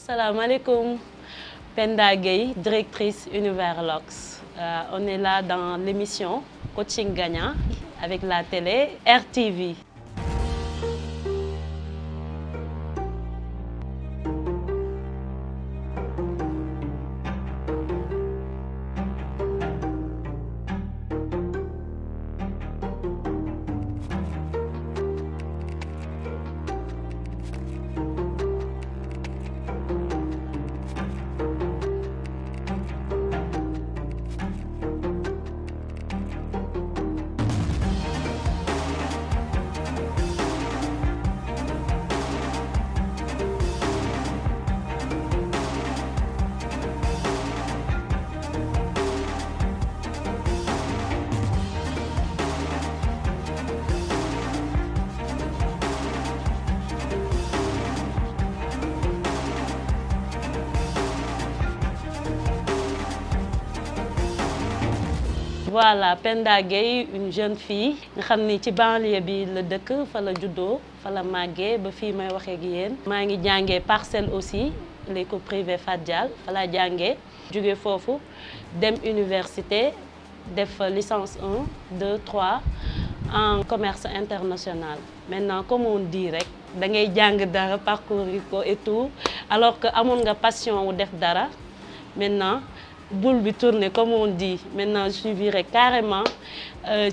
Salam alaikum. Penda Gueye, directrice Univers Lux. On est là dans l'émission Coaching Gagnant avec la télé RTV. Voilà, Penda Gueye, une jeune fille nga xam ni ci banlieue bi la dëkk fa la juddoo fa la màggee ba fii may waxee ak yéen. maa ngi jàngee Parcelles aussi l'école privée Fat Dial fa laa jàngee jóge foofu dem université def licence 1 2 3 en commerce international. Maintenant comme on dit rek da ngay jàng dara parcourir ko et tout alors que amoon nga passion wu def dara maintenant. Boule bi tourné comme on dit maintenant je suis virée carrément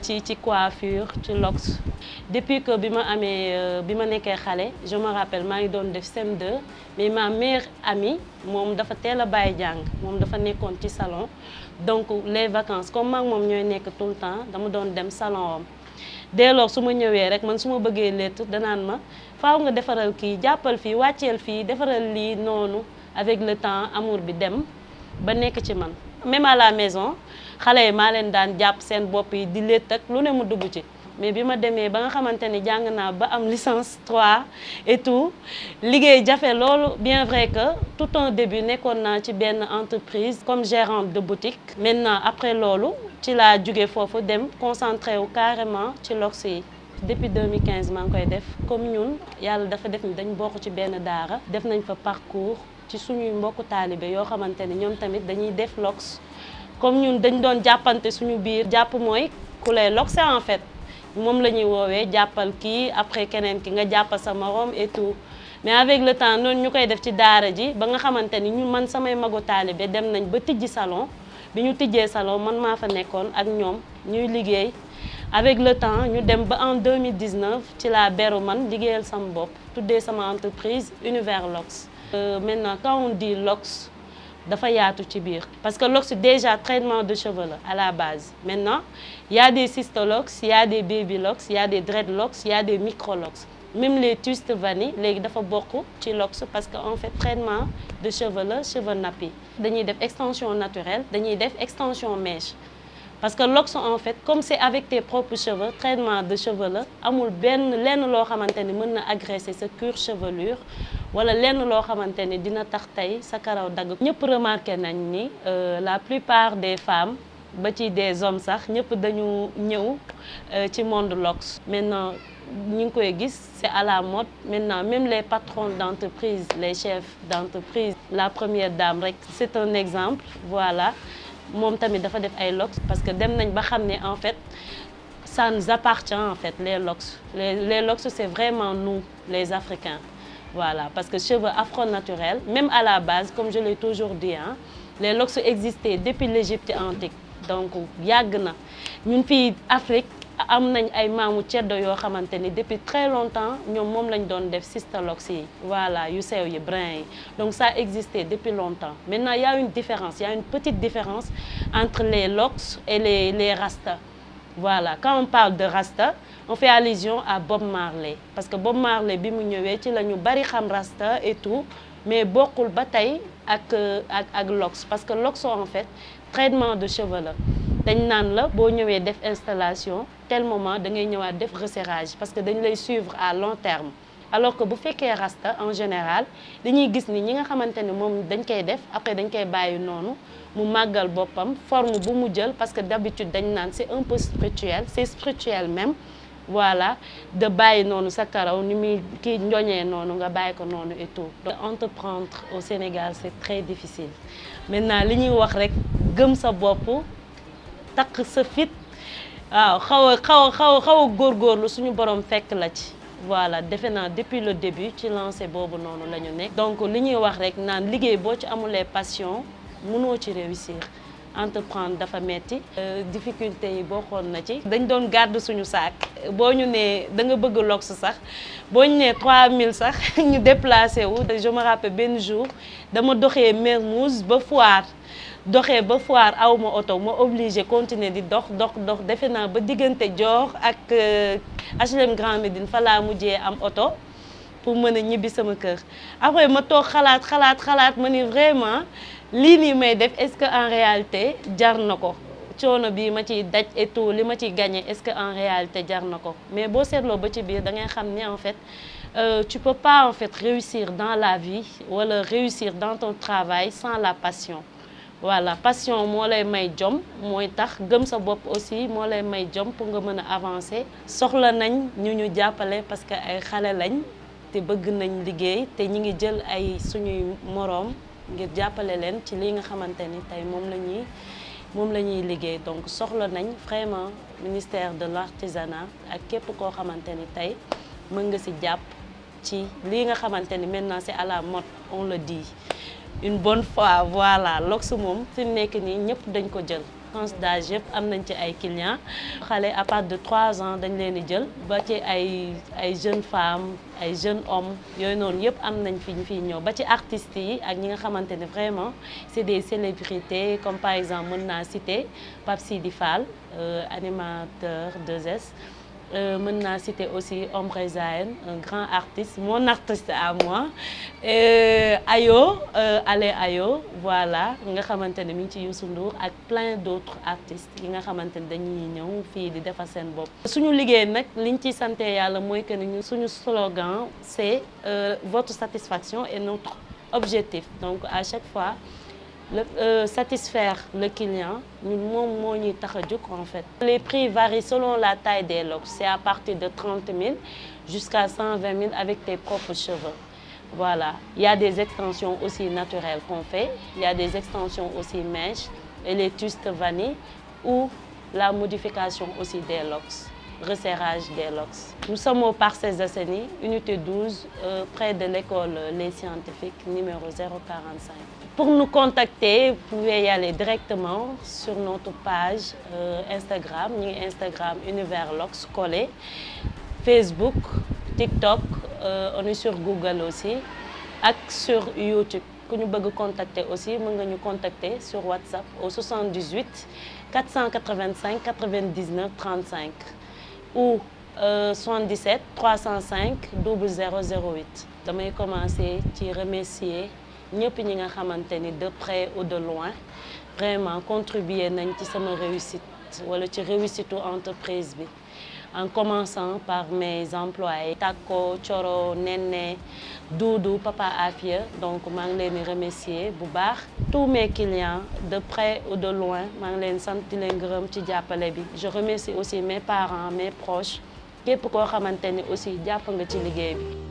ci coiffure ci lox depuis que bi ma nekkee xale je me rappelle maa ngi doon def CM2 mais ma meilleure amie moom dafa teel a bàyyi jàng moom dafa nekkoon ci salon donc les vacances comme maag moom ñooy nekk tout le temps dama doon dem salon am dès lors su ma ñëwee rek man su ma bëggee létt danaan ma faaw nga defaral kii jàppal fii wàcceel fii defaral lii noonu avec le temps amour bi dem ba nekk ci man même à la maison xale yi maa leen daan jàpp seen bopp yi di létt ak lu ne mu dugg ci mais bi ma demee ba nga xamante ni jàng naa ba am licence 3 et tout liggéey jafe loolu bien vrai que tout un début nekkoon naa ci benn entreprise comme gérante de boutique. Maintenant après loolu ci laa jóge foofu dem concentré wu carrément ci lox yi depuis 2015 maa ngi koy def comme ñun yàlla dafa def ni dañ bokk ci benn daara def nañ fa parcours. ci suñuy mbokku taalibe yoo xamante ne ñoom tamit dañuy def lox comme ñun dañ doon jàppante suñu biir jàpp mooy ku lay loxé en fait moom la ñuy woowee jàppal kii après keneen ki nga jàppal sa morom et tout mais avec le temps noonu ñu koy def ci daara ji ba nga xamante ni ñu man samay magu taalibe dem nañ ba tijji salon bi ñu tijjee salon man maa fa nekkoon ak ñoom ñuy liggéey avec le temps ñu dem ba en 2019 ci laa beru man liggéeyal sama bopp tuddee sama entreprise Univers Lux. Maintenant quand on dit lox dafa yaatu ci biir parce que lox déjà traitement de cheveux la à la base. Maintenant il y a des cystolox, il y a des baby lox, il y a des dreadlocks, il y a des microlox. Même les twistes vanille léegi dafa bokk ci lox parce que en fait traitement de cheveux la cheveux nappés. Dañuy def extension naturelle dañuy def extension mèche. Parce que lox en fait comme c'est avec tes propres cheveux traitement de cheveux la amul benn lenn loo xamante ni mën na agresser sa cuir chevelure wala lenn loo xamante ni dina tax tey sa karaw dagg. ñëpp remarqué nañ ni la plupart des femmes ba ci des hommes sax ñëpp dañu ñëw ci monde lox. Maintenant ñu ngi koy gis c'est à la mode maintenant même les patrons d'entreprise les chefs d'entreprise la première dame rek c'est un exemple voilà. moom tamit dafa def ay lox parce que dem nañ ba xam ne en fait ça nous appartient en fait les lox les lox c'est vraiment nous les Africains voilà parce que cheveux afro naturels même à la base comme je l'ai toujours dit hein les lox existaient depuis l'Égypte antique donc yàgg na ñun fii Afrique am nañ ay maamu ceddo yoo xamante ni depuis très longtemps ñoom moom lañ doon def sistalox yi voilà yu sew yi brun yi donc ça existait depuis longtemps. Maintenant il y a une différence, il y a une petite différence entre les lox et les rasta. Voilà quand on parle de rasta on fait allusion à Bob Marley parce que Bob Marley bi mu ñëwee ci la ñu bari xam rasta et tout mais bokkul ba tey ak lox parce que lox en fait traitement de cheveux la. dañ naan la boo ñëwee def installation tel moment da ngay ñëwaat def resserrage parce que dañ lay suivre à long terme alors que bu fekkee rasta en général dañuy gis ni ñi nga xamante ne moom dañ koy def après dañ koy bàyyi noonu mu màggal boppam forme bu mu jël parce que d'habitude dañ naan c'est un peu spirituel c'est spirituel même voilà de bàyyi noonu sa karaw ni muy kii njoñee noonu nga bàyyi ko noonu et tout. Entreprendre au Sénégal c'est très difficile maintenant li ñuy wax rek gëm sa bopp takk sa fit waaw xaw a góorgóorlu suñu borom fekk la ci. voilà defe naa depuis le début ci lancé boobu noonu la ñu nekk. donc li ñuy wax rek naan liggéey boo ci amulee passion mënoo ci réussir. Entreprendre dafa metti difficulté yi bokkoon na ci. dañ doon gàddu suñu saak boo ñu nee da nga bëgg lox sax boo ñu nee 3000 sax ñu déplacé wu. je me rappelle benn jour dama doxee Mermoz ba Foire aw ma oto ma obligé continuer di dox defe naa ba diggante Dior ak HLM Grand Médine fa laa mujjee am oto pour mën a ñibbi sama kër. après ma toog xalaat ma ni vraiment. lii nii may def est-ce que en réalité jar na ko coono bii ma ciy daj et tout li ma ciy gagné est-ce que en réalité jar na ko mais boo seetloo ba ci biir da ngay xam ni en fait tu peux pas en fait réussir dans la vie wala réussir dans ton travail sans la passion. voilà passion moo lay may jom mooy tax gëm sa bopp aussi moo lay may jom pour nga mën a avancer. soxla nañ ñu jàppale parce que ay xale lañ te bëgg nañ liggéey te ñi ngi jël ay suñuy moroom. ngir jàppale leen ci li nga xamante ni tey moom la ñuy liggéey donc soxla nañ vraiment ministère de l'artisanat ak képp koo xamante ni tey mën nga ci jàpp ci lii nga xamante ni maintenant c'est à la mode on le dit une bonne fois. voilà lox moom fi mu nekk nii ñëpp dañ ko jël tranche d'âge yëpp am nañ ci ay clients. xale à partir de 3 ans dañ leen di jël ba ci ay jeunes femmes ay jeunes hommes yooyu noonu yëpp am nañ fi ñu fiy ñëw ba ci artistes yi ak ñi nga xamante ne vraiment c'est des célébrités comme par exemple mën naa citer Pape Sidi Fall animateur 2S. mën naa citer aussi Ombre Zayen un grand artiste mon artiste à moi Ayo Allez Ayo voilà nga xamante ne mi ngi ci Youssou Ndour ak plein d'autres artistes yi nga xamante ne dañuy ñëw fii di defar seen bopp. suñu liggéey nag liñ ciy sante yàlla mooy que ni suñu slogan c'est votre satisfaction est notre objectif donc à chaque fois. satisfaire le client ñun moom moo ñuy tax a jóg en fait. les prix varient selon la taille des locks c'est à partir de 30 000 jusqu'à 120 000 avec tes propres cheveux. voilà il y a des extensions aussi naturelles qu'on fait il y a des extensions aussi mèches et les twistes vanille ou la modification aussi des locks. resserrage des locks. Nous sommes au Parcelles Assainies, unité 12, près de l'école Les Scientifiques, numéro 045. Pour nous contacter, vous pouvez y aller directement sur notre page Instagram, Instagram Univers Locks collé, Facebook, TikTok, on est sur Google aussi, et sur YouTube. Ku ñu bëgg contacter aussi mën nga ñu contacter sur WhatsApp au 78 485 99 35. ou 77 305 0008. damay commencer ci remercier ñëpp ñi nga xamante ni de près ou de loin vraiment contribuer nañ ci sama réussite wala ci réussite entreprise bi en commençant par mes employés Tako Coro Nene Doudou Papa Afia donc maa ngi leen di remercier bu baax. tous mes clients de près ou de loin maa ngi leen sant di leen gërëm ci jàppale bi. je remercie aussi mes parents mes proches képp koo xamante ni aussi jàpp nga ci liggéey bi.